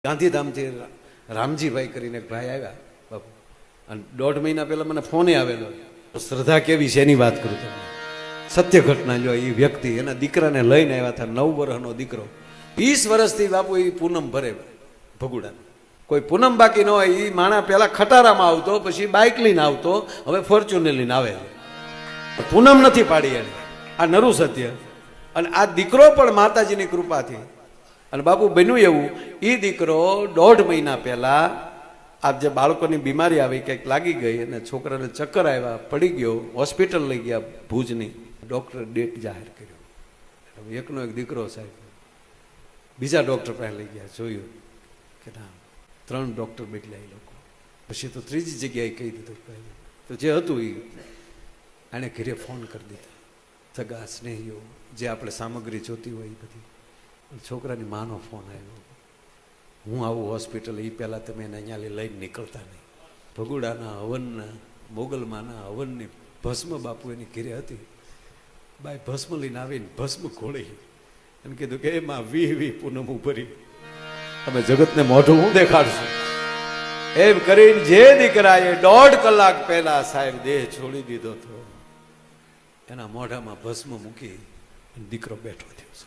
ગાંધીધામથી રામજીભાઈ કરીને એક ભાઈ આવ્યા બાપુ, અને 1.5 મહિના પહેલા મને ફોને આવેલો. શ્રદ્ધા કેવી છે એની વાત કરું તમને. સત્ય ઘટના જો એ વ્યક્તિ એના દીકરાને લઈને આવ્યા હતા, 9 વર્ષનો દીકરો. 20 વર્ષથી બાપુ એ પૂનમ ભરે ભગુડા. કોઈ પૂનમ બાકી ન હોય. એ માણા પહેલા ખટારામાં આવતો, પછી બાઇક લઈને આવતો, હવે ફોર્ચ્યુનર લઈને આવે. પૂનમ નથી પાડી એને. આ નરું સત્ય. અને આ દીકરો પણ માતાજીની કૃપાથી. અને બાપુ બન્યું એવું, એ દીકરો 1.5 મહિના પહેલા આ જે બાળકોની બીમારી આવી, કંઈક લાગી ગઈ અને છોકરાને ચક્કર આવ્યા, પડી ગયો, હોસ્પિટલ લઈ ગયા ભુજની. ડૉક્ટરે ડેટ જાહેર કર્યો. એકનો એક દીકરો સાહેબ. બીજા ડૉક્ટર પાસે લઈ ગયા, જોયું કે ના 3 ડૉક્ટર બદલાય લોકો. પછી તો ત્રીજી જગ્યાએ કહી દીધું. તો જે હતું એ એણે ઘરે ફોન કરી દીધા, સગા સ્નેહીઓ, જે આપણે સામગ્રી જોતી હોય એ બધી. છોકરાની માનો ફોન આવ્યો, હું આવું હોસ્પિટલ, એ પહેલાં તમે એને અહીંયા લઈને નીકળતા નહીં. ભગુડાના હવનના, મોગલમાના હવનની ભસ્મ બાપુ એની ઘરે હતી. બાઈ ભસ્મ લઈને આવીને ભસ્મ ખોળી અને કીધું કે એમાં 20 પૂનમ ભરી અમે જગતને મોઢું હું દેખાડશું. એમ કરીને જે દીકરાએ 1.5 કલાક પહેલા સાહેબ દેહ છોડી દીધો હતો, એના મોઢામાં ભસ્મ મૂકી દીકરો બેઠો થયો છે.